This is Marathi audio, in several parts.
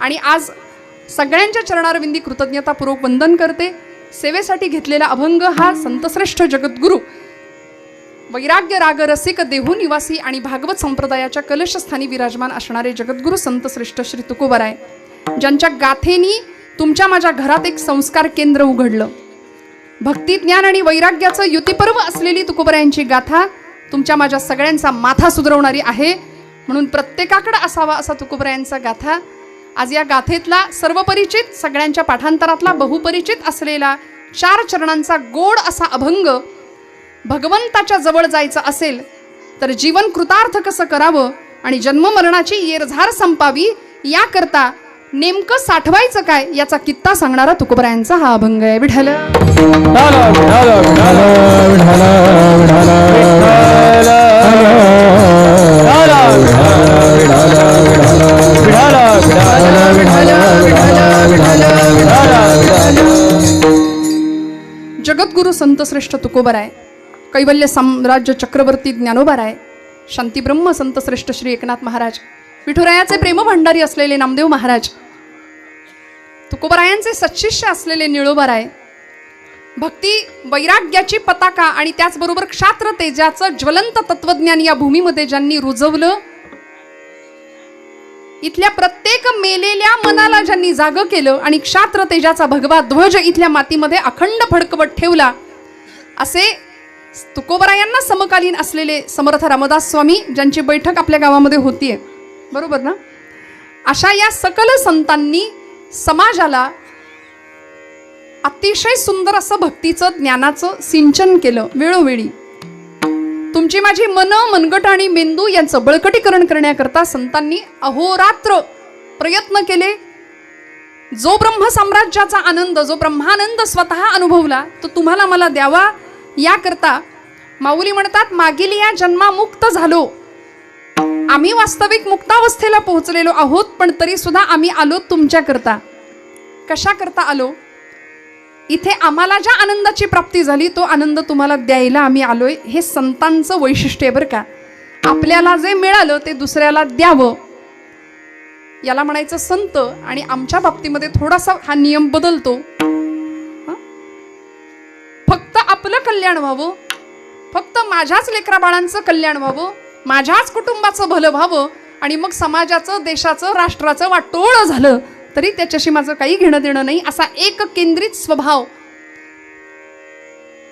आणि आज सगळ्यांच्या चरणारविंदी कृतज्ञतापूर्वक वंदन करते. सेवेसाठी घेतलेला अभंग हा संतश्रेष्ठ जगद्गुरु वैराग्य राग रसिक देहू निवासी आणि भागवत संप्रदायाच्या कलशस्थानी विराजमान असणारे जगद्गुरु संतश्रेष्ठ श्री तुकोबराय, ज्यांच्या गाथेनी तुमच्या माझ्या घरात एक संस्कार केंद्र उघडलं. भक्ती ज्ञान आणि वैराग्याचं युतिपर्व असलेली तुकोबरायांची गाथा तुमच्या माझ्या सगळ्यांचा माथा सुधरवणारी आहे. म्हणून प्रत्येकाकडे असावा असा तुकोबरायांचा गाथा. आज या गाथेतला सर्वपरिचित सगळ्यांच्या पाठांतरातला बहुपरिचित असलेला 4 चरणांचा गोड असा अभंग, भगवंताच्या जवळ जायचं असेल तर जीवन कृतार्थ कसं करावं आणि जन्ममरणाची येरझार संपावी याकरता नेमकं साठवायचं काय याचा कित्ता सांगणारा तुकोबरायांचा हा अभंग आहे. विठ्ठल जगद्गुरु संतश्रेष्ठ तुकोबराय, कैवल्य साम्राज्य चक्रवर्ती ज्ञानोबाराय, शांतीब्रह्म संतश्रेष्ठ श्री एकनाथ महाराज, विठुरायाचे प्रेम भंडारी असलेले नामदेव महाराज, तुकोबरायांचे सच्शिष्य असलेले निळोबाराय, भक्ती वैराग्याची पताका आणि त्याचबरोबर क्षात्र तेजाचं ज्वलंत तत्वज्ञान या भूमीमध्ये ज्यांनी रुजवलं, इथल्या प्रत्येक मेलेल्या मनाला ज्यांनी जाग केलं आणि क्षात्र तेजाचा भगवा ध्वज इथल्या मातीमध्ये अखंड फडकवत ठेवला, असे तुकोबरायांना समकालीन असलेले समर्थ रामदास स्वामी, ज्यांची बैठक आपल्या गावामध्ये होतीये, बरोबर ना? अशा या सकल संतांनी समाजाला अतिशय सुंदर असं भक्तीचं ज्ञानाचं सिंचन केलं. वेळोवेळी तुमची माझी मनगट आणि मेंदू यांचं बळकटीकरण करण्याकरता संतांनी अहोरात्र प्रयत्न केले. जो ब्रह्म साम्राज्याचा आनंद, जो ब्रह्मानंद स्वतः अनुभवला तो तुम्हाला मला द्यावा याकरता माऊली म्हणतात, मागील या जन्मामुक्त झालो, आम्ही वास्तविक मुक्तावस्थेला पोहोचलेलो आहोत, पण तरी सुद्धा आम्ही आलो तुमच्याकरता. कशाकरता आलो? इथे आम्हाला ज्या आनंदाची प्राप्ती झाली तो आनंद तुम्हाला द्यायला आम्ही आलोय. हे संतांचं वैशिष्ट्य आहे बरं का. आपल्याला जे मिळालं ते दुसऱ्याला द्यावं, याला म्हणायचं संत. आणि आमच्या बाबतीमध्ये थोडासा हा नियम बदलतो. फक्त आपलं कल्याण व्हावं, फक्त माझ्याच लेकराबाळांचं कल्याण व्हावं, माझ्याच कुटुंबाचं भलं व्हावं आणि मग समाजाचं, देशाचं, राष्ट्राचं वाटोळं झालं तरी त्याच्याशी माझं काही घेणं देणं नाही, असा एक केंद्रित स्वभाव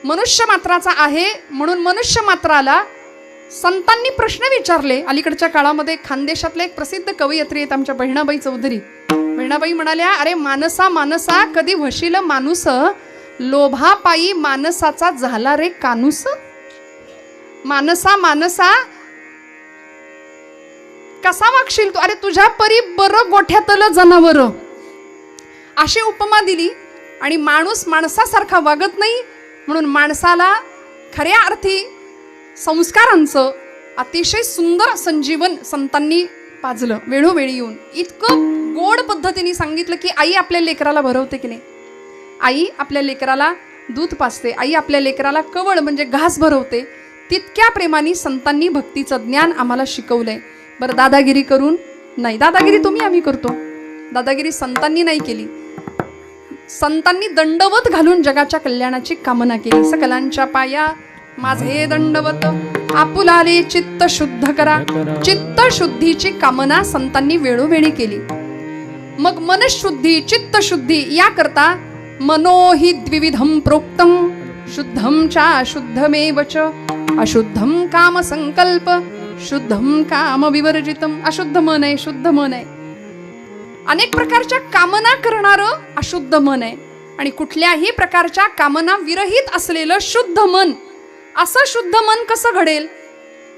मनुष्य मात्राचा आहे. म्हणून मनुष्य मात्राला संतांनी प्रश्न विचारले. अलीकडच्या काळामध्ये खानदेशातले एक प्रसिद्ध कवयित्री आहेत आमच्या बहिणाबाई चौधरी. बहिणाबाई म्हणाल्या, अरे मानसा मानसा कधी वशील माणूस, लोभापायी मानसाचा झाला रे कानूस. मानसा मानसा कसा वागशील तू, अरे तुझ्या परी बरं गोठ्यातलं जनावर, अशी उपमा दिली. आणि माणूस माणसासारखा वागत नाही, म्हणून माणसाला खऱ्या अर्थी संस्कारांचं अतिशय सुंदर संजीवन संतांनी पाजलं. वेळोवेळी येऊन इतकं गोड पद्धतीने सांगितलं की आई आपल्या लेकराला भरवते की नाही, आई आपल्या लेकराला दूध पाजते, आई आपल्या लेकराला कवळ म्हणजे घास भरवते. तितक्या प्रेमाने संतांनी भक्तीचं ज्ञान आम्हाला शिकवलंय. बरं, दादागिरी करून नाही, दादागिरी आम्ही करतो, दादागिरी संतांनी नाही केली. संतांनी दंडवत घालून जगाच्या कल्याणाची कामना केली. सकलांच्या पाया माझे दंडवत, आपुलाले चित्त शुद्ध करा. चित्त शुद्धीची कामना संतांनी वेळोवेळी केली. मग मनशुद्धी, चित्त शुद्धी याकरता मनोहि द्विविधम प्रोक्तम, शुद्धम च अशुद्धमेव च, अशुद्धम काम संकल्प, शुद्धम काम विवर्जितम. अशुद्ध मन आहे, शुद्ध मन आहे. अनेक प्रकारच्या कामना करणारं अशुद्ध मन आहे आणि कुठल्याही प्रकारच्या कामना विरहित असलेलं शुद्ध मन. असं शुद्ध मन कसं घडेल?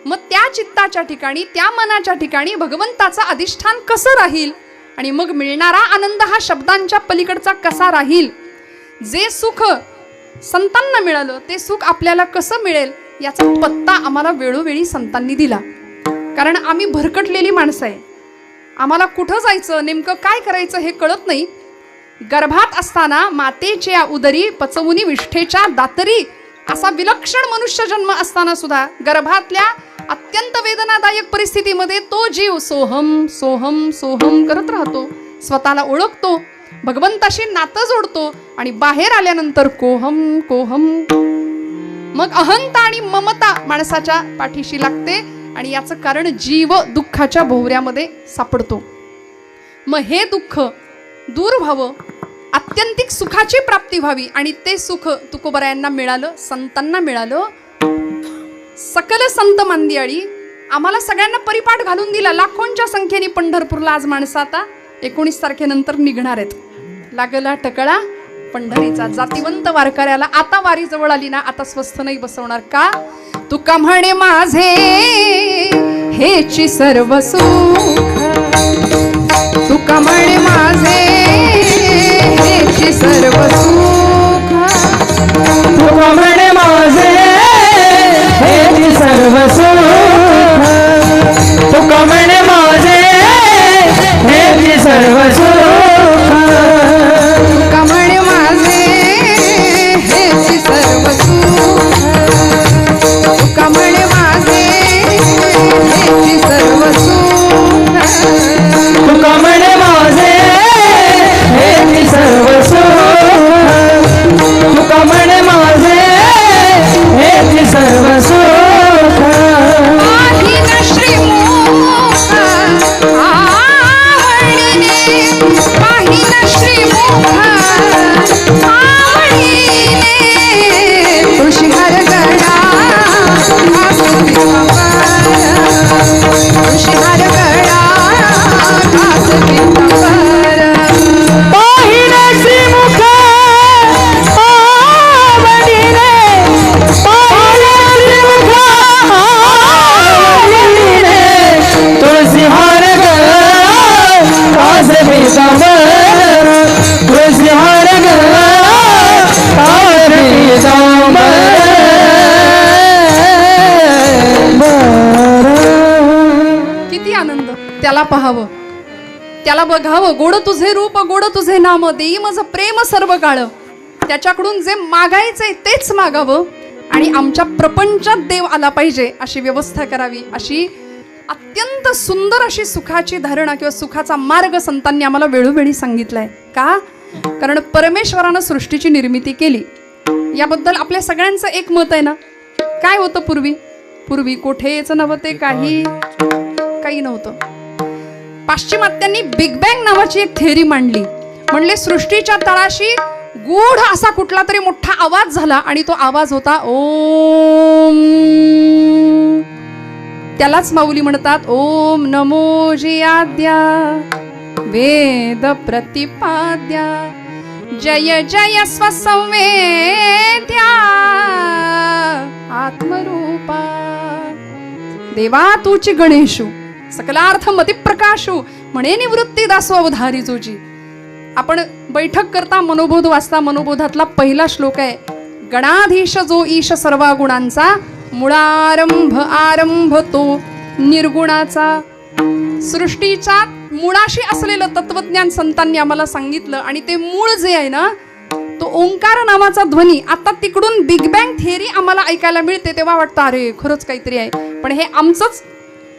मग त्या चित्ताच्या ठिकाणी, त्या मनाच्या ठिकाणी भगवंताचं अधिष्ठान कसं राहील आणि मग मिळणारा आनंद हा शब्दांच्या पलीकडचा कसा राहील? जे सुख संतांना मिळालं ते सुख आपल्याला कसं मिळेल याचा पत्ता आम्हाला वेळोवेळी संतांनी दिला. कारण आम्ही भरकटलेली माणसं आहे, आम्हाला कुठं जायचं, नेमकं काय करायचं हे कळत नाही. गर्भात असताना मातेच्या उदरी पचवुनी विष्ठेच्या दातरी असा विलक्षण मनुष्य जन्म असताना सुद्धा गर्भातल्या अत्यंत वेदनादायक परिस्थितीमध्ये तो जीव सोहम सोहम सोहम करत राहतो. स्वतःला ओळखतो, भगवंताशी नातं जोडतो आणि बाहेर आल्यानंतर कोहम कोहम, मग अहंता आणि ममता माणसाच्या पाठीशी लागते आणि याचं कारण जीव दुःखाच्या भोवऱ्यामध्ये सापडतो. मग हे दुःख दूर व्हावं, आत्यंतिक सुखाची प्राप्ती व्हावी आणि ते सुख तुकोबरायांना मिळालं, संतांना मिळालं. सकल संत मांदियाळी आम्हाला सगळ्यांना परिपाठ घालून दिला. लाखोंच्या संख्येने पंढरपूरला आज माणसं आता 19 तारखेनंतर निघणार आहेत. लागला टकळा पंढरीचा. जातिवंत वारकऱ्याला आता वारी जवळ आली ना, आता स्वस्थ नाही बसवणार. का? तुका म्हणे माझे हेची सर्व सुख, तुका म्हणे माझे हेची सर्व सुख, तुका म्हणे माझे हेची सर्व सुख, तुका म्हणे माझे हेची सर्व सुख, तुका म्हणे माझे हेची सर्व सुख, तुका म्हणे माझे हेची सर्व सुख, तुका म्हणे माझे हेची सर्व सुख, तुका म्हणे माझे हेची सर्व सुख. पाहिन श्रीमुख आवडीने, पाहिन श्रीमुख आवडीने, ऋषिहर गडा घास पितांबर, ऋषिहर गडा घास पितांबर. पाहिने श्रीमुख आवडीने, पाहिने श्रीमुख आवडीने, तुळसी हार घास पितांबर, तुळसी हार घास पितांबर. किती आनंद त्याला पाहावं, त्याला बघावं. गोड तुझे रूप, गोड तुझे नाम, देई माझं प्रेम सर्व काळ. त्याच्याकडून जे मागायचंय तेच मागावं आणि आमच्या प्रपंचात देव आला पाहिजे अशी व्यवस्था करावी. अशी अत्यंत सुंदर अशी सुखाची धारणा किंवा सुखाचा मार्ग संतांनी आम्हाला वेळोवेळी सांगितलाय. का? कारण परमेश्वरानं सृष्टीची निर्मिती केली. याबद्दल आपल्या सगळ्यांचं एक मत आहे ना. काय होतं पूर्वी? पूर्वी कोठेच नव्हते, काही नव्हतं. पाश्चिमात्यांनी बिग बँग नावाची एक थेअरी मांडली. म्हणले सृष्टीच्या तळाशी गूढ असा कुठला तरी मोठा आवाज झाला आणि तो आवाज होता ओम. त्यालाच माऊली म्हणतात ओम नमो जियाद्या वेद प्रतिपाद्या, जय जय स्वसंवेद्या आत्मरूपा, देवा तूची गणेशू सकलार्थ मतिप्रकाशू, म्हणे निवृत्ती दासो अवधारी जोजी. आपण बैठक करता मनोबोध वाचता. मनोबोधातला पहिला श्लोक आहे, गणाधीश जो ईश सर्व गुणांचा, मुळारंभ आरंभ तो निर्गुणाचा. सृष्टीच्या मुळाशी असलेलं तत्वज्ञान संतांनी आम्हाला सांगितलं आणि ते मूळ जे आहे ना, तो ओंकार नावाचा ध्वनी. आता तिकडून बिग बँग थिअरी आम्हाला ऐकायला मिळते तेव्हा वाटतं अरे खरंच काहीतरी आहे, पण हे आमचंच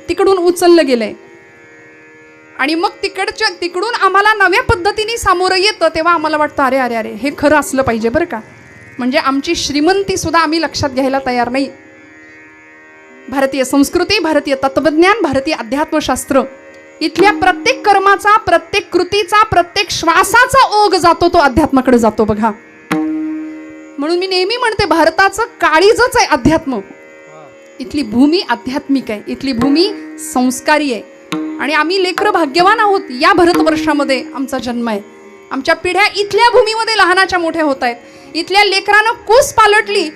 तिकडून उचललं गेलंय. आणि मग तिकडून आम्हाला नव्या पद्धतीने सामोरं येतं तेव्हा आम्हाला वाटतं अरे अरे अरे हे खरं असलं पाहिजे बरं का. म्हणजे आमची श्रीमंती सुद्धा आम्ही लक्षात घ्यायला तयार नाही. भारतीय संस्कृती, भारतीय तत्वज्ञान, भारतीय अध्यात्मशास्त्र, इथल्या प्रत्येक कर्माचा, प्रत्येक कृतीचा, प्रत्येक श्वासाचा ओघ जातो तो अध्यात्माकडे जातो बघा. म्हणून मी नेहमी म्हणते भारताचं काळीजच आहे अध्यात्म. इथली भूमी आध्यात्मिक आहे, इथली भूमी संस्कारी आहे आणि आम्ही लेकरं भाग्यवान आहोत. या भारतवर्षामध्ये आमचा जन्म आहे. आमच्या पिढ्या इथल्या भूमीमध्ये लहानाच्या मोठ्या होत आहेत. इथल्या लेकरानं कूस पालटली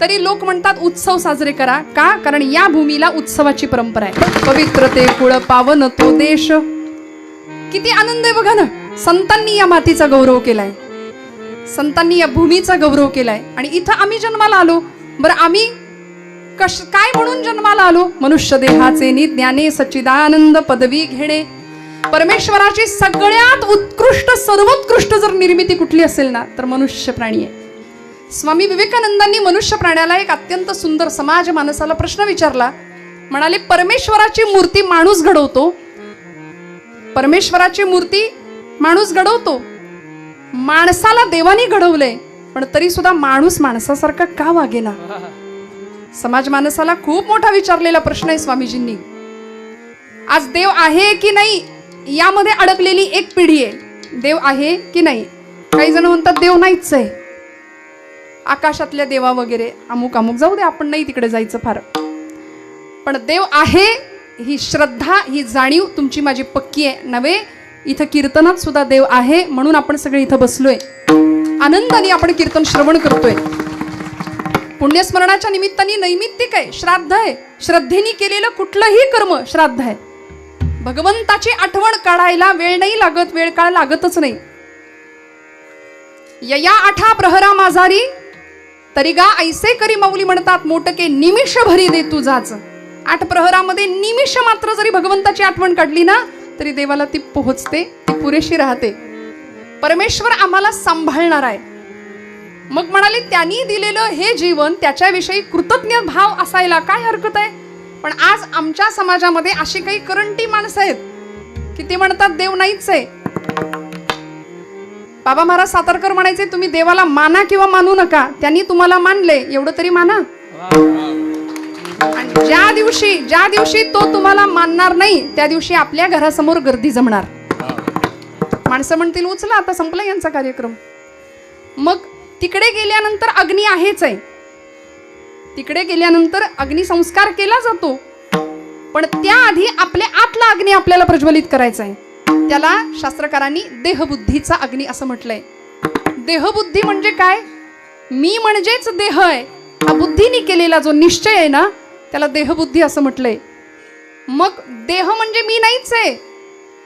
तरी लोक म्हणतात उत्सव साजरे करा. का? कारण या भूमीला उत्सवाची परंपरा आहे. पवित्र ते कुळ पावन तो देश. किती आनंद आहे बघा ना. संतांनी या मातीचा गौरव केलाय, संतांनी या भूमीचा गौरव केलाय आणि इथं आम्ही जन्माला आलो. बरं आम्ही काय म्हणून जन्माला आलो? मनुष्य देहाचे निज्ञाने सच्चिदानंद पदवी घेणे. परमेश्वराची सगळ्यात उत्कृष्ट सर्वोत्कृष्ट जर निर्मिती कुठली असेल ना तर मनुष्य प्राणी आहे. स्वामी विवेकानंदांनी मनुष्य प्राण्याला एक अत्यंत सुंदर समाज माणसाला प्रश्न विचारला. म्हणाले परमेश्वराची मूर्ती माणूस घडवतो, परमेश्वराची मूर्ती माणूस घडवतो, माणसाला देवाने घडवलंय, पण तरी सुद्धा माणूस माणसासारखा का वागेना? समाज माणसाला खूप मोठा विचारलेला प्रश्न आहे स्वामीजींनी. आज देव आहे की नाही यामध्ये अडकलेली एक पिढी आहे. देव आहे की नाही? काही जण म्हणतात देव नाहीच आहे, आकाशातल्या देवा वगैरे अमुक अमुक, जाऊ दे, आपण नाही तिकडे जायचं फार. पण देव आहे ही श्रद्धा, ही जाणीव तुमची माझी पक्की आहे नव्हे. इथं कीर्तनात सुद्धा देव आहे, म्हणून आपण सगळे इथं बसलोय, आनंदाने आपण कीर्तन श्रवण करतोय. पुण्यस्मरणाच्या निमित्ताने नैमित्तिक आहे, श्राद्ध आहे. श्रद्धेने केलेलं कुठलंही कर्म श्राद्ध आहे. भगवंताची आठवण काढायला वेळ नाही लागत, वेळ काळ लागतच नाही. यया आठा प्रहरा माझारी तरी गा ऐसे करी माऊली म्हणतात, मोटके निमिष भरी दे तुझाच. 8 प्रहरामध्ये निमिष मात्र जरी भगवंताची आठवण काढली ना तरी देवाला ती पोहोचते, ती पुरेशी राहते. परमेश्वर आम्हाला सांभाळणार आहे. मग म्हणाले त्यांनी दिलेलं हे जीवन त्याच्याविषयी कृतज्ञ भाव असायला काय हरकत आहे. पण आज आमच्या समाजामध्ये अशी काही करंटी माणसं आहेत की ते म्हणतात देव नाहीच आहे. बाबा महाराज सातारकर म्हणायचे, तुम्ही देवाला माना किंवा मानू नका, त्यांनी तुम्हाला मानले एवढं तरी माना. आणि ज्या दिवशी तो तुम्हाला मानणार नाही त्या दिवशी आपल्या घरासमोर गर्दी जमणार. माणसं म्हणतील उचला आता संपला यांचा कार्यक्रम. मग तिकडे गेल्यानंतर अग्नी आहेच आहे, तिकडे गेल्यानंतर अग्निसंस्कार केला जातो, पण त्याआधी आपल्या आतला अग्नी आपल्याला प्रज्वलित करायचा आहे. त्याला शास्त्रकारांनी देहबुद्धीचा अग्नी असं म्हटलंय. देहबुद्धी म्हणजे काय? मी म्हणजेच देह आहे, हा बुद्धीने केलेला जो निश्चय आहे ना त्याला देहबुद्धी असं म्हटलंय. मग देह म्हणजे मी नाहीच आहे,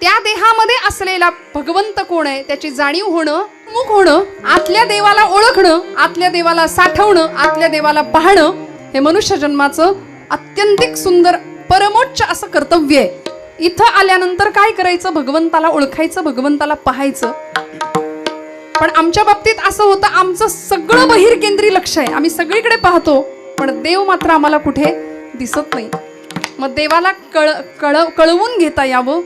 त्या देहामध्ये असलेला भगवंत कोण आहे त्याची जाणीव होणं, मुख होणं, आतल्या देवाला ओळखणं, आतल्या देवाला साठवणं, आतल्या देवाला पाहणं, हे मनुष्य जन्माचं अत्यंतिक सुंदर परमोच्च असं कर्तव्य आहे. इथं आल्यानंतर काय करायचं? भगवंताला ओळखायचं, भगवंताला पाहायचं. पण आमच्या बाबतीत असं होतं, आमचं सगळं बहिर्केंद्री लक्ष आहे, आम्ही सगळीकडे पाहतो, पण देव मात्र आम्हाला कुठे दिसत नाही. मग देवाला कळवून घेता यावं,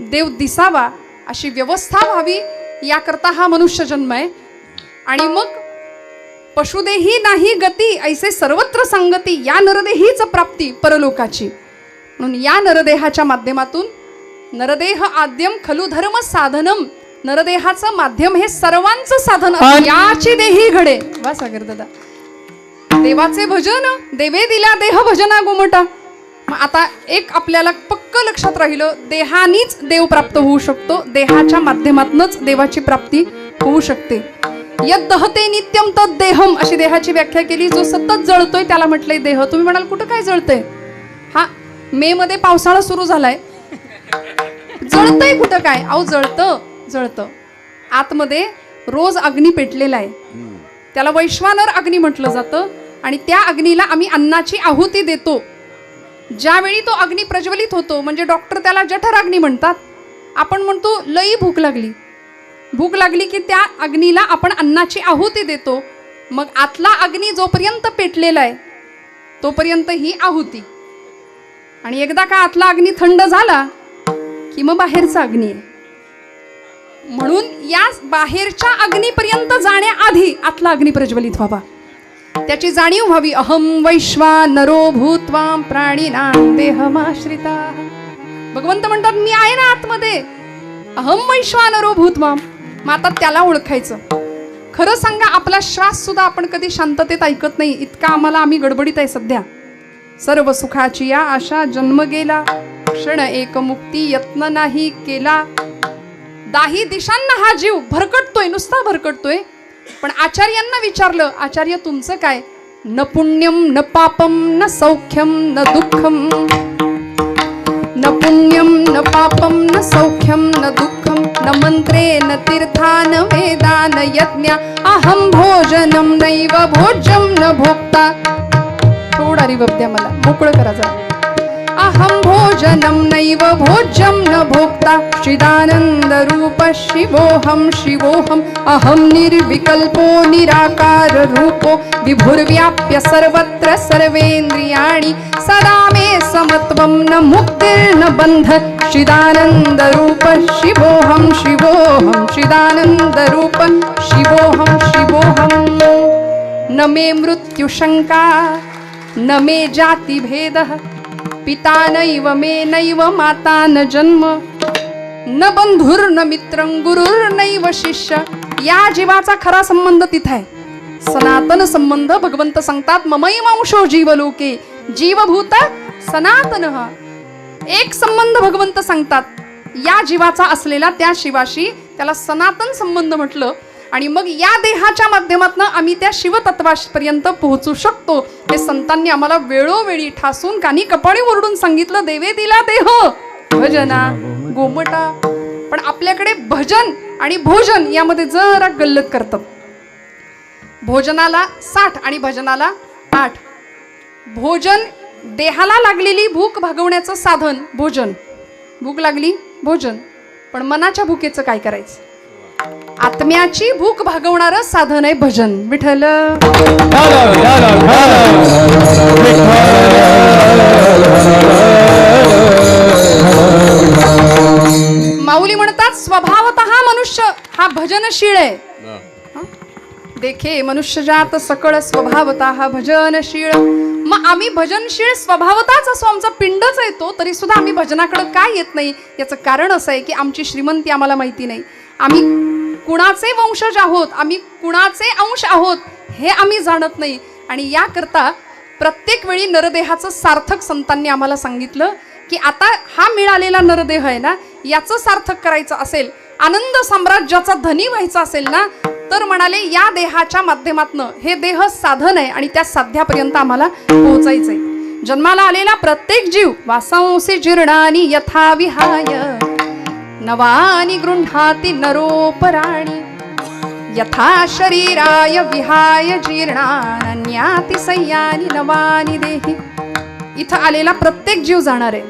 देव दिसावा अशी व्यवस्था व्हावी, याकरता हा मनुष्य जन्म आहे. आणि मग पशुदेही नाही गती ऐसे सर्वत्र सांगती, या नरदेहीच प्राप्ती परलोकाची. म्हणून या नरदेहाच्या माध्यमातून, नरदेह आद्यम खलु धर्म साधनम, नरदेहाचं माध्यम हे सर्वांचं साधन, याची देही घडे. वा सागर दादा, देवाचे भजन देवे दिला देह भजना गोमटा. मग आता एक आपल्याला पक्क लक्षात राहिलं, देहानीच देव प्राप्त होऊ शकतो, देहाच्या माध्यमातूनच देवाची प्राप्ती होऊ शकते. यद दहते नित्यम तद देहम अशी देहाची व्याख्या केली. जो सतत जळतोय त्याला म्हटलंय देह. तुम्ही म्हणाल कुठं काय जळतंय? हा, मे मध्ये पावसाळा सुरू झालाय, जळतंय कुठं काय? अहो जळतं आतमध्ये रोज अग्नी पेटलेला आहे, त्याला वैश्वानर अग्नी म्हटलं जातं. आणि त्या अग्नीला आम्ही अन्नाची आहुती देतो. ज्यावेळी तो अग्नी प्रज्वलित होतो, म्हणजे डॉक्टर त्याला जठर अग्नी म्हणतात, आपण म्हणतो लई भूक लागली की त्या अग्नीला आपण अन्नाची आहुती देतो. मग आतला अग्नी जोपर्यंत पेटलेला आहे तोपर्यंत ही आहुती, आणि एकदा का आतला अग्नी थंड झाला की मग बाहेरचा अग्नी आहे. म्हणून या बाहेरच्या अग्नीपर्यंत जाण्याआधी आतला अग्नी प्रज्वलित व्हावा, त्याची जाणीव व्हावी. अहम वैश्वानरो भूत्वा प्राणिनां देहमाश्रिता. भगवंत म्हणतात मी आहे ना आतमध्ये, अहम वैश्वानरो भूत्वा. मग आता त्याला ओळखायचं. खरं सांगा, आपला श्वास सुद्धा आपण कधी शांततेत ऐकत नाही, इतका आम्ही गडबडीत आहे सध्या. सर्व सुखाची या आशा जन्म गेला, क्षण एक मुक्ती यत्न नाही केला. दाही दिशांना हा जीव भरकटतोय, नुसता भरकटतोय. पण आचार्यांना विचारलं, आचार्य तुमचं काय? न पुण्यम न पापम न सौख्यम न दुःखम, न पुण्यम न पापम न सौख्यम न दुःखम, न मंत्रे न तीर्था न वेदा न यज्ञ, अहम भोजनम नैव भोज्यम न भोक्ता. थोडा रिवर्ब द्या मला, मोकळं करा जरा. नाहं भोजनं नैव भोज्यं न भोक्ता चिदानन्दरूप शिवोऽहं शिवोऽहम् अहं निर्विकल्पो निराकाररूपो विभुर्व्याप्य सर्वत्र सर्वेन्द्रियाणि सदा मे समत्वं न मुक्तिर्न बन्ध चिदानन्दरूप शिवोऽहं शिवोऽहं चिदानन्दरूप शिवोऽहं शिवोऽहं न मे मृत्युशङ्का न मे जातिभेदः पिता नैव मे नैव माता न जन्म न बंधुर्न मित्रं गुरुर्नैव शिष्य. या जीवाचा खरा संबंध तिथे आहे, सनातन संबंध. भगवंत सांगतात ममैवांशो जीवलोके जीवभूत सनातनः. एक संबंध भगवंत सांगतात या जीवाचा असलेला त्या शिवाशी, त्याला सनातन संबंध म्हटलं. आणि मग या देहाच्या माध्यमातून आम्ही त्या शिवतत्वापर्यंत पोहोचू शकतो. हे संतांनी आम्हाला वेळोवेळी ठासून कानी कपाळी ओरडून सांगितलं. देवे दिला देह भजना गोमटा. पण आपल्याकडे भजन आणि भोजन यामध्ये जरा गल्लत करतात. भोजनाला 60 आणि भजनाला 8. भोजन देहाला लागलेली भूक भागवण्याचं साधन भोजन. भूक लागली भोजन, पण मनाच्या भूकेचं काय करायचं? आत्म्याची भूक भागवणारं साधन आहे भजन. विठ्ठल माऊली म्हणतात स्वभावतः मनुष्य हा भजनशीळ आहे. देखे मनुष्य जात सकळ स्वभावतः भजनशीळ. मग आम्ही भजनशील स्वभावताच असो, आमचा पिंडच येतो, तरी सुद्धा आम्ही भजनाकडे काय येत नाही? याचं कारण असं आहे की आमची श्रीमंती आम्हाला माहिती नाही. आम्ही कुणाचे वंशज आहोत, आम्ही कुणाचे अंश आहोत हे आम्ही जाणत नाही. आणि याकरता प्रत्येक वेळी नरदेहाचं सार्थक संतांनी आम्हाला सांगितलं की आता हा मिळालेला नरदेह आहे ना, याचं सार्थक करायचं असेल, आनंद साम्राज्याचा धनी व्हायचा असेल ना, तर म्हणाले या देहाच्या माध्यमातनं हे देह साधन आहे आणि त्या साध्यापर्यंत आम्हाला पोहोचायचंय. जन्माला आलेला प्रत्येक जीव वासांसी जीर्णानी यथा विहाय नवानी गृह्णाति नरोपराणी यथा शरीराय विहाय जीर्णान्याति सय्यानी नवानी देही. इथं आलेला प्रत्येक जीव जाणार आहे.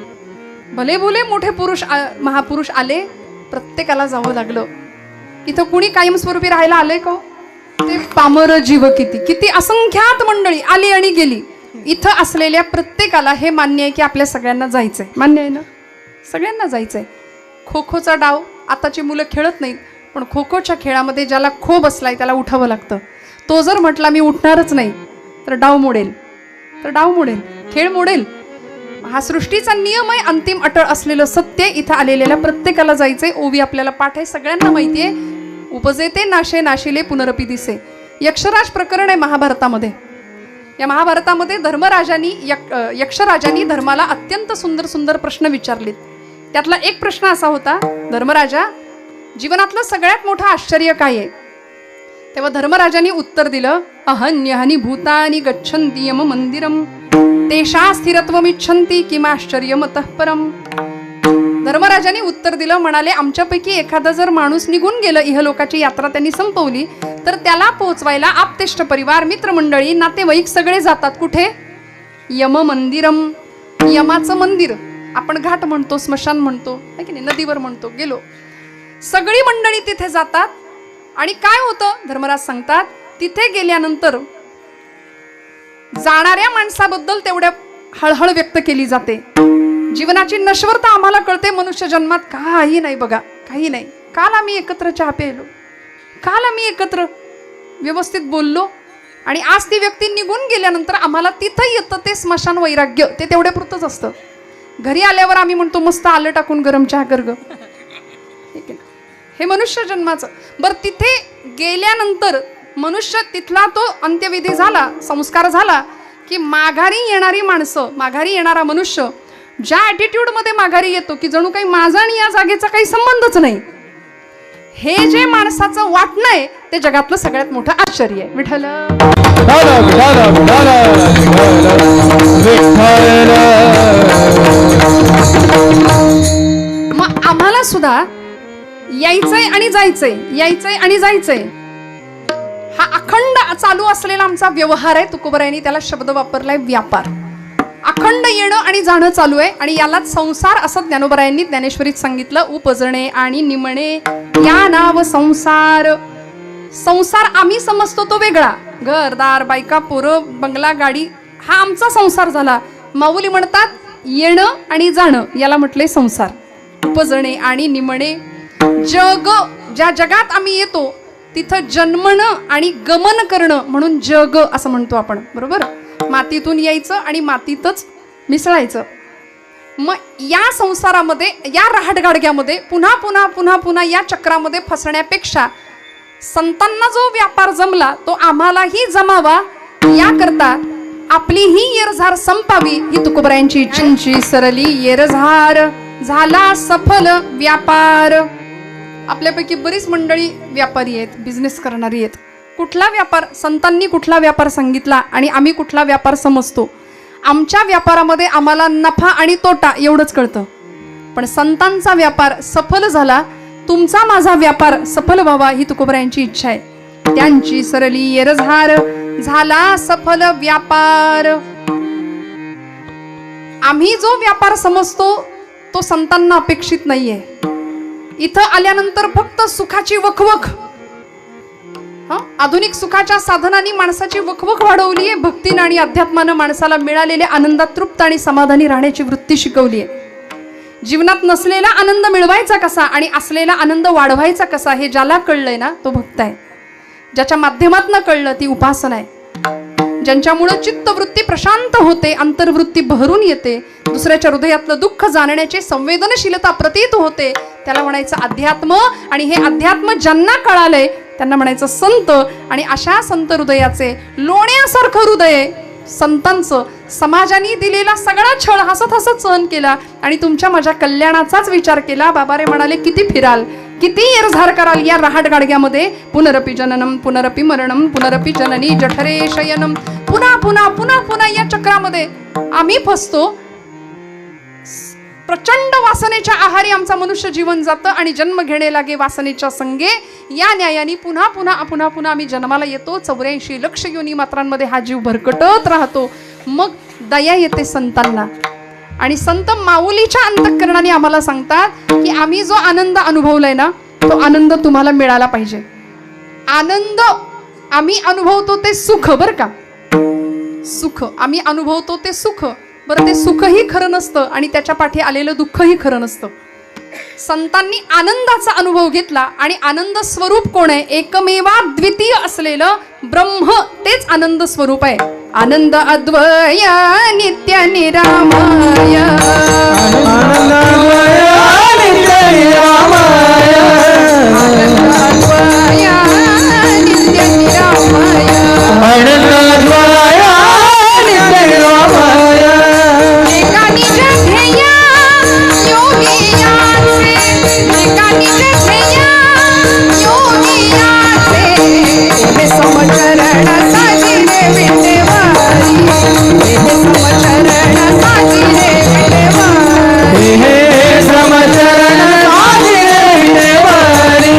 भले भुले मोठे पुरुष महापुरुष आले, प्रत्येकाला जावं लागलं. इथं कुणी कायमस्वरूपी राहायला आले का? ते पामर जीव किती किती असंख्यात मंडळी आली आणि गेली. इथं असलेल्या प्रत्येकाला हे मान्य आहे की आपल्या सगळ्यांना जायचंय. मान्य आहे ना? सगळ्यांना जायचंय. खो खोचा डाव आताची मुलं खेळत नाहीत, पण खो खोच्या खेळामध्ये ज्याला खो बसलाय त्याला उठावं लागतं. तो जर म्हटला मी उठणारच नाही तर डाव मोडेल, तर डाव मोडेल, खेळ मोडेल. हा सृष्टीचा नियम आहे, अंतिम अटळ असलेलं सत्य. इथं आलेल्या प्रत्येकाला जायचंय. ओवी आपल्याला पाठ आहे, सगळ्यांना माहिती आहे. उपजेते नाशे नाशिले पुनरपी दिसे. यक्षराज प्रकरण आहे महाभारतामध्ये. या महाभारतामध्ये धर्मराजांनी यक्षराजांनी धर्माला अत्यंत सुंदर सुंदर प्रश्न विचारलेत. त्यातला एक प्रश्न असा होता, धर्मराजा जीवनातलं सगळ्यात मोठं आश्चर्य काय आहे? तेव्हा धर्मराजांनी उत्तर दिलं, अहन्यहानी भूतानी गच्छन्ति यम मंदिरम तेषा स्थिरत्वमिच्छन्ति किमाश्चर्यमतः परम. धर्मराजांनी उत्तर दिलं, म्हणाले आमच्यापैकी एखादा जर माणूस निघून गेलं, इहलोकाची यात्रा त्यांनी संपवली, तर त्याला पोहोचवायला आप्तेष्ट परिवार मित्रमंडळी नातेवाईक सगळे जातात. कुठे? यम मंदिरम. यमाचं मंदिर आपण घाट म्हणतो, स्मशान म्हणतो, है की नाही, नदीवर म्हणतो. गेलो सगळी मंडळी तिथे जातात. आणि काय होतं धर्मराज सांगतात, तिथे गेल्यानंतर जाणाऱ्या माणसाबद्दल तेवढ्या हळहळ व्यक्त केली जाते. जीवनाची नश्वरता आम्हाला कळते. मनुष्य जन्मात काही नाही बघा, काही नाही. काल आम्ही एकत्र चहा प्यायलो, काल आम्ही एकत्र व्यवस्थित बोललो, आणि आज ती व्यक्ती निघून गेल्यानंतर आम्हाला तिथं येतं ते स्मशान वैराग्य. ते तेवढ्या पुरतच असतं. घरी आल्यावर आम्ही म्हणतो मस्त आलं टाकून गरम चहा कर ग. हे मनुष्य जन्माचं. बरं, तिथे गेल्यानंतर मनुष्य तिथला तो अंत्यविधी झाला, संस्कार झाला की माघारी येणारी माणसं, माघारी येणारा मनुष्य ज्या ॲटिट्यूडमध्ये माघारी येतो की जणू काही माझा आणि या जागेचा काही संबंधच नाही, हे जे माणसाचं वाटणं आहे ते जगातलं सगळ्यात मोठं आश्चर्य आहे. विठ्ठल मग आम्हाला सुद्धा यायचंय आणि जायचंय, यायचंय आणि जायचंय. हा अखंड चालू असलेला आमचा व्यवहार आहे. तुकोबरायांनी त्याला शब्द वापरलाय व्यापार. अखंड येणं आणि जाणं चालू आहे आणि यालाच संसार असं ज्ञानोबरायांनी ज्ञानेश्वरीत सांगितलं. उपजणे आणि निमणे या नाव संसार. संसार आम्ही समजतो तो वेगळा, घरदार बायका पोरं बंगला गाडी हा आमचा संसार झाला. माऊली म्हणतात येणं आणि जाणं याला म्हटले संसार. उपजणे आणि निमणे, जग ज्या जगात आम्ही येतो तिथं जन्मणं आणि गमन करणं म्हणून जग असं म्हणतो आपण, बरोबर. मातीतून यायचं आणि मातीतच मिसळायचं. मग या संसारामध्ये या रहाटगाडग्यामध्ये पुन्हा पुन्हा पुन्हा पुन्हा या चक्रामध्ये फसण्यापेक्षा संतांना जो व्यापार जमला तो आम्हालाही जमावा याकरता आपली ही येरझार संपावी ही तुकोबरायांची चिंची सरली येरझार. झाला सफल व्यापार. आपल्यापैकी बरीच मंडळी व्यापारी आहेत, बिझनेस करणारी आहेत. कुठला व्यापार संतांनी कुठला व्यापार सांगितला आणि आम्ही कुठला व्यापार समजतो. आमच्या व्यापारामध्ये आम्हाला नफा आणि तोटा एवढंच कळतं, पण संतांचा व्यापार सफल झाला. तुमचा माझा व्यापार सफल व्हावा ही तुकोबरायांची इच्छा आहे. त्यांची सरली येरझार झाला सफल व्यापार. आम्ही जो व्यापार समजतो तो संतांना अपेक्षित नाहीये. इथं आल्यानंतर फक्त सुखाची वखवख, आधुनिक सुखाच्या साधनांनी माणसाची वखवख वाढवली आहे. भक्तीनं आणि अध्यात्मानं माणसाला मिळालेल्या आनंदात तृप्त आणि समाधानी राहण्याची वृत्ती शिकवली आहे. जीवनात नसलेला आनंद मिळवायचा कसा आणि असलेला आनंद वाढवायचा कसा हे ज्याला कळलंय ना तो भक्त आहे. ज्याच्या माध्यमातून कळलं ती उपासना आहे. ज्यांच्यामुळं चित्तवृत्ती प्रशांत होते, अंतर्वृत्ती बहरून येते, दुसऱ्याच्या हृदयातलं दुःख जाणण्याची संवेदनशीलता प्रतीत होते, त्याला म्हणायचं अध्यात्म. आणि हे अध्यात्म ज्यांना कळालंय त्यांना म्हणायचं संत. आणि अशा संत हृदयाचे लोण्यासारखं हृदय संतांचं समाजाने दिलेला सगळा छळ हसत हसत सहन केला आणि तुमच्या माझ्या कल्याणाचाच विचार केला. बाबा रे म्हणाले किती फिराल, किती येरझार कराल या रहाट गाडग्यामध्ये. पुनरपि जननम पुनरपि मरणम पुनरपि जननी जठरे शयनम. पुन्हा पुन्हा पुन्हा पुन्हा या चक्रामध्ये आम्ही फसतो. प्रचंड वासनेच्या आहारी आमचा मनुष्य जीवन जातं आणि जन्म घेणे लागे वासनेच्या संगे. या न्यायाने पुन्हा पुन्हा पुन्हा पुन्हा आम्ही जन्माला येतो. 84 लक्ष योनी मात्रांमध्ये हा जीव भरकटत राहतो. मग दया येते संतांना आणि संत माऊलीच्या अंतःकरणाने आम्हाला सांगतात की आम्ही जो आनंद अनुभवलाय ना तो आनंद तुम्हाला मिळाला पाहिजे. आनंद आम्ही अनुभवतो ते सुख, बरं का, सुख आम्ही अनुभवतो ते सुख. बरं ते सुखही खरं नसतं आणि त्याच्या पाठी आलेलं दुःखही खरं नसतं. संतांनी आनंदाचा अनुभव घेतला आणि आनंद स्वरूप कोण आहे? एकमेवा द्वितीय असलेलं ब्रह्म तेच आनंद स्वरूप आहे. आनंद अद्वय नित्य निरामय. आनंद अद्वय नित्य निरामय. आनंद अद्वय नित्य निरामय. आनंद अद्वय नित्य निरामय. एका निज ध्येय योगियाचे, एका निज ध्येय योगियाचे. हे समचरण साजिरे विटेवारी, हे समचरण साजिरे विटेवारी. हे समचरण साजिरे विटेवारी.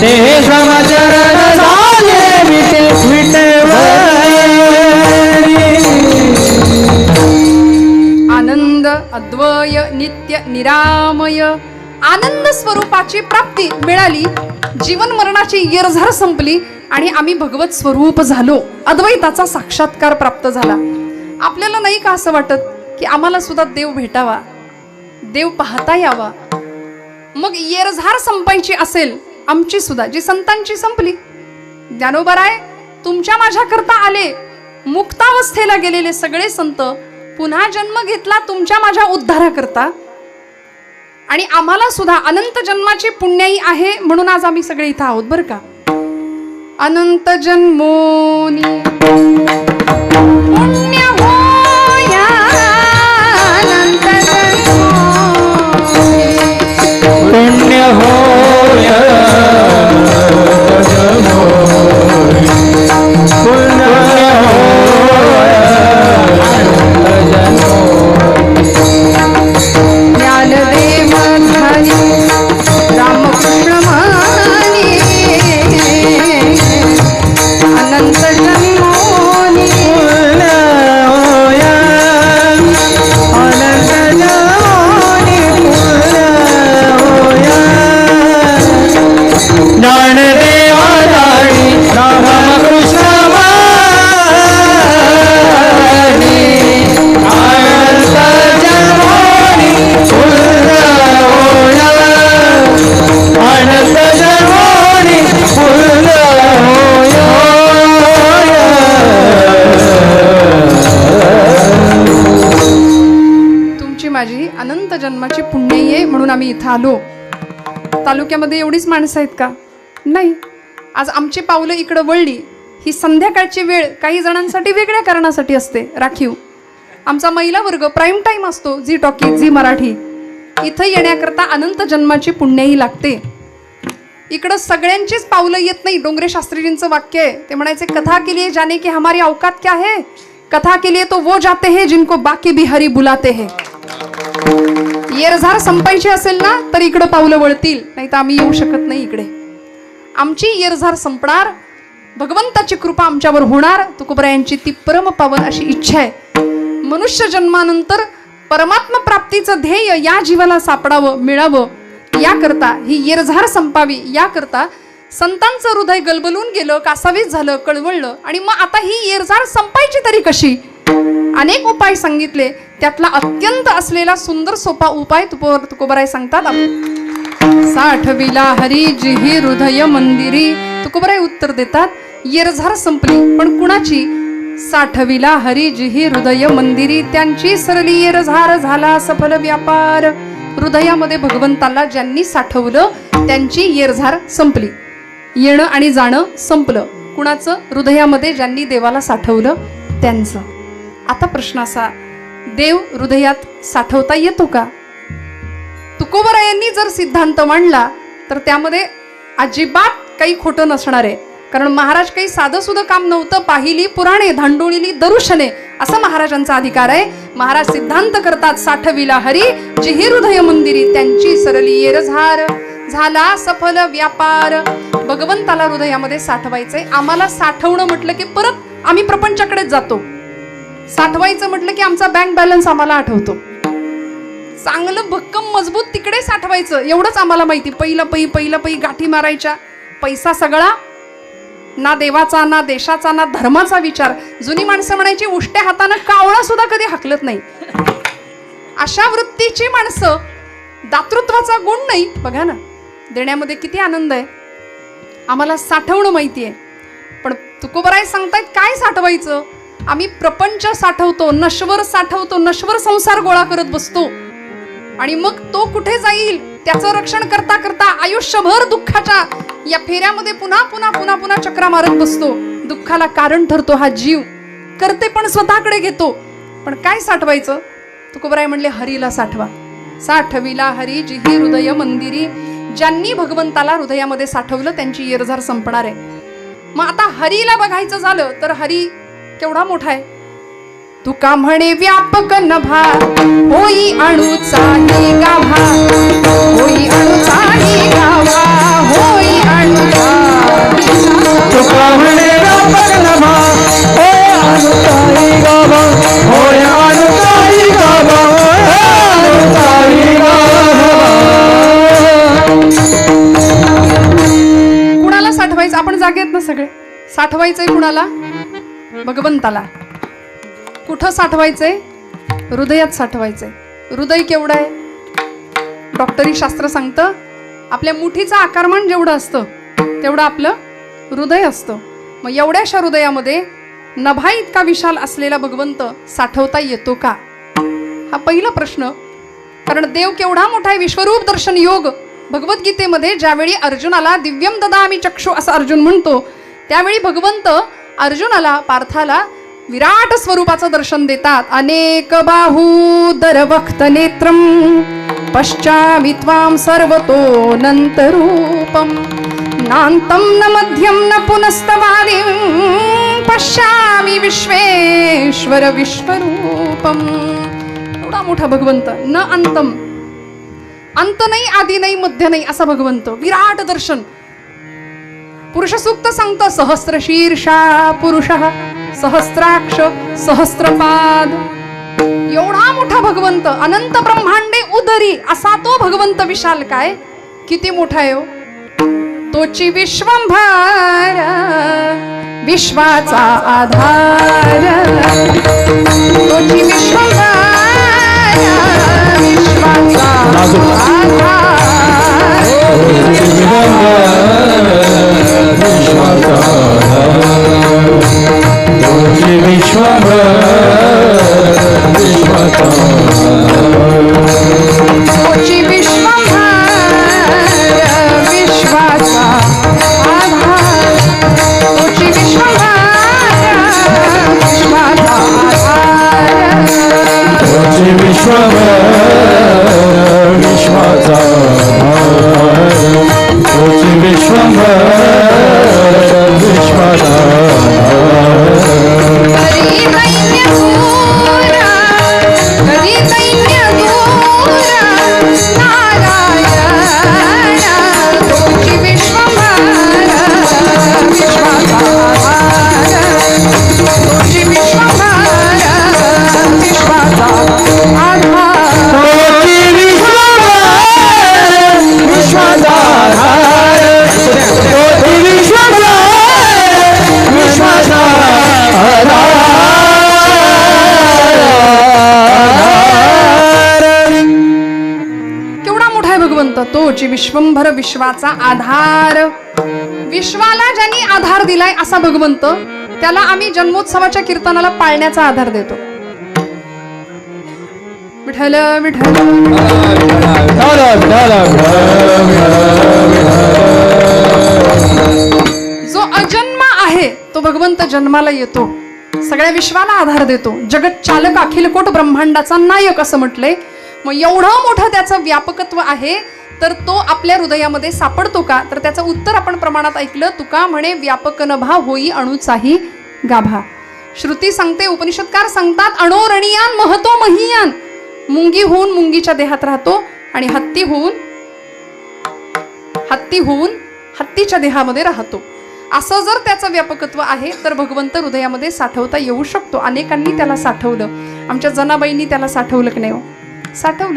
हे समचरण साजिरे विटेवारी. आनंद अद्वय नित्य निरामय. आनंद स्वरूपाची प्राप्ती मिळाली. जीवन मरणाची येरझार संपली आणि आम्ही भगवत स्वरूप झालो. अद्वैताचा साक्षात्कार प्राप्त झाला. आपल्याला नाही का असं वाटत की आम्हाला सुद्धा देव भेटावा, देव पाहता यावा? मग येरझार संपायची असेल आमची सुद्धा, जी संतांची संपली. ज्ञानोबराय तुमच्या माझ्याकरता आले. मुक्तावस्थेला गेलेले सगळे संत पुन्हा जन्म घेतला तुमच्या माझ्या उद्धाराकरता. आणि आम्हाला सुद्धा अनंत जन्माची पुण्याई आहे म्हणून आज आम्ही सगळे इथं आहोत, बरं का. अनंत जन्मोनी पुण्य होया, अनंत जन्मोनी पुण्य होय. पुण्य होय. ज्ञानदेव धारी रामकृष्ण माने. अनंत जन्मोनी पुण्य होय. प्राण देवा जाणी रामकृष्ण मानी अनंत जन्मोनी पूर्ण होया अनंत जन्मोनी पूर्ण होया तुमची माझी अनंत जन्माची पुण्य आहे म्हणून आम्ही इथं आलो. तालुक्यामध्ये एवढीच माणसं आहेत का? नाही. आज आमची पावलं इकडं वळली. ही संध्याकाळची वेळ काही जणांसाठी वेगळ्या कारणासाठी असते, राखीव. आमचा महिला वर्ग प्राईम टाईम असतो, झी टॉकीज, झी मराठी. इथं येण्याकरता अनंत जन्माची पुण्यही लागते. इकडं सगळ्यांचीच पावलं येत नाही. डोंगरे शास्त्रीजींचं वाक्य आहे, ते म्हणायचे कथा के लिए जाने की हमारी औकात क्या है, कथा के लिए तो वो जाते हैं जिनको बाकी भी हरी बुलाते हैं. येरझार संपायची असेल ना तर इकडं पावलं वळतील, नाही तर आम्ही येऊ शकत नाही इकडे. आमची येरझार संपणार, भगवंताची कृपा आमच्यावर होणार. तुकोबरायांची ती परम पावन अशी इच्छा आहे. मनुष्य जन्मानंतर परमात्मा प्राप्तीचं ध्येय या जीवाला सापडावं, मिळावं, याकरता ही येरझार संपावी, याकरता संतांचं हृदय गलबलून गेलं, कासावीस झालं, कळवळलं. आणि मग आता ही येरझार संपायची तरी कशी? अनेक उपाय सांगितले, त्यातला अत्यंत असलेला सुंदर सोपा उपाय तुकोबराय सांगतात. साठविला हरी जिही हृदय मंदिरी. तुकोबराय उत्तर देतात, येरझार संपली, पण कुणाची? साठविला हरी जिही हृदय मंदिरी. त्यांची सरली येरझार, झाला सफल व्यापार. हृदयामध्ये भगवंताला ज्यांनी साठवलं त्यांची येरझार संपली. येणं आणि जाणं संपलं. कुणाचं? हृदयामध्ये ज्यांनी देवाला साठवलं त्यांचं. आता प्रश्न असा, देव हृदयात साठवता येतो का? तुकोबरायांनी जर सिद्धांत मांडला तर त्यामध्ये अजिबात काही खोटं नसणार आहे. कारण महाराज काही साधं सुद्धा काम नव्हतं. पाहिली पुराणे, धांडोळीली दरुशने, असा महाराजांचा अधिकार आहे. महाराज सिद्धांत करतात, साठविला हरी जिही हृदय मंदिरी. त्यांची सरली येरझार, झाला सफल व्यापार. भगवंताला हृदयामध्ये साठवायचंय. आम्हाला साठवणं म्हटलं की परत आम्ही प्रपंचाकडेच जातो. साठवायचं म्हटलं की आमचा बँक बॅलन्स आम्हाला आठवतो. चांगलं भक्कम मजबूत तिकडे साठवायचं एवढंच आम्हाला माहिती. पहिलं पै गाठी मारायच्या. पैसा सगळा ना देवाचा, ना देशाचा, ना धर्माचा विचार. जुनी माणसं म्हणायची उष्ट्या हातानं कावळा सुद्धा कधी हाकलत नाही. अशा वृत्तीची माणसं. दातृत्वाचा गुण नाही. बघा ना, देण्यामध्ये किती आनंद आहे. आम्हाला साठवणं माहिती आहे. पण तुकोबराय सांगतायत काय साठवायचं? आम्ही प्रपंच साठवतो, नश्वर साठवतो, नश्वर संसार गोळा करत बसतो. आणि मग तो कुठे जाईल त्याचं रक्षण करता करता आयुष्यभर दुःखाच्या या फेऱ्यामध्ये पुन्हा पुन्हा पुन्हा पुन्हा चक्रा मारत बसतो. दुःखाला कारण ठरतो हा जीव. करते पण स्वतःकडे घेतो. पण काय साठवायचं? तुकोबराय म्हणले हरीला साठवा. साठविला हरी जिही हृदय मंदिरी. ज्यांनी भगवंताला हृदयामध्ये साठवलं त्यांची येरझार संपणार आहे. मग आता हरीला बघायचं झालं तर हरी केवढा मोठा आहे. तुका म्हणे व्यापक नभा, होई अणुचाही गाभा, होई अणुचाही गाभा, होई अणुचाही. तुका म्हणे व्यापक नभा, होय अणुचाही गाभा, होय अणुचाही गाभा, होय अणुचाही गाभा. कुणाला साठवायचं? आपण जागेत ना सगळे. साठवायचंय कुणाला? भगवंताला. कुठं साठवायचंय? हृदयात साठवायचंय. हृदय केवढं आहे? डॉक्टरी शास्त्र सांगतं आपल्या मुठीचं आकारमान जेवढं असतं तेवढं आपलं हृदय असतं. मग एवढ्याशा हृदयामध्ये नभा इतका विशाल असलेला भगवंत साठवता येतो का? हा पहिला प्रश्न. कारण देव केवढा मोठा आहे. विश्वरूप दर्शन योग भगवद्गीतेमध्ये ज्यावेळी अर्जुनाला दिव्यम ददामि चक्षु असं अर्जुन म्हणतो, त्यावेळी भगवंत अर्जुनाला, पार्थाला विराट स्वरूपाचं दर्शन देतात. अनेक बाहूदर वक्त नेत्रम पश्चामि त्वां सर्वतोऽनन्तरूपं नान्तं न मध्यं न पुनस्तवादिं पश्यामि विश्वेश्वर विश्वरूपम. एवढा मोठा भगवंत. न अंतम, अंत नाही, आदी नाही, मध्य नाही असा भगवंत. विराट दर्शन. पुरुष सूक्त सांगतं सहस्रशीर्षा पुरुषः सहस्राक्ष सहस्रपाद. एवढा मोठा भगवंत. अनंत ब्रह्मांडे उदरी असा तो भगवंत विशाल काय किती मोठा आहे हो. तोची विश्वंभर विश्वाचा आधार, तोची विश्वंभर विश्वाचा आधार, तोची विश्वंभर विश्वाचा तोची विश्वंभर विश्वाचा आधार, तोची विश्वंभर विश्वाचा आधार, तोची विश्वंभर विश्वाचा आधार, तोची विश्वंभर विश्वाचा कधी दैन्य दूर, कधी दैन्य दूर नारायण, तोची विश्वंभर विश्वाचा आधार, तोची विश्वंभर विश्वाचा आधार, तोची विश्वंभर विश्वाचा आधार, तोची विश्वंभर विश्वाचा आधार. केवढा मोठा आहे भगवंत, तोची विश्वंभर विश्वाचा आधार. विश्वाला ज्यांनी आधार दिलाय असा भगवंत, त्याला आम्ही जन्मोत्सवाच्या कीर्तनाला पाळण्याचा आधार देतो. विठ्ठल विठ्ठल जो अजन्म आहे तो भगवंत जन्माला येतो, सगळ्या विश्वाला आधार देतो, जगत चालक अखिल ब्रह्मांडाचा नायक असं म्हटलंय. मग एवढं मोठं त्याचं व्यापकत्व आहे, तर तो आपल्या हृदयामध्ये सापडतो का? तर त्याचं उत्तर आपण प्रमाणात ऐकलं. तुका म्हणे व्यापक नभा होई अणुचाही गाभा. श्रुती सांगते, उपनिषदकार सांगतात, अणोरणियान महतो महियान. मुंगी होऊन मुंगीच्या देहात राहतो आणि हत्ती होऊन हत्तीच्या देहामध्ये राहतो. असं जर त्याचं व्यापकत्व आहे तर भगवंत हृदयामध्ये साठवता येऊ शकतो. अनेकांनी त्याला साठवलं. आमच्या जनाबाईंनी त्याला साठवलं की नाही हो? साठवलं.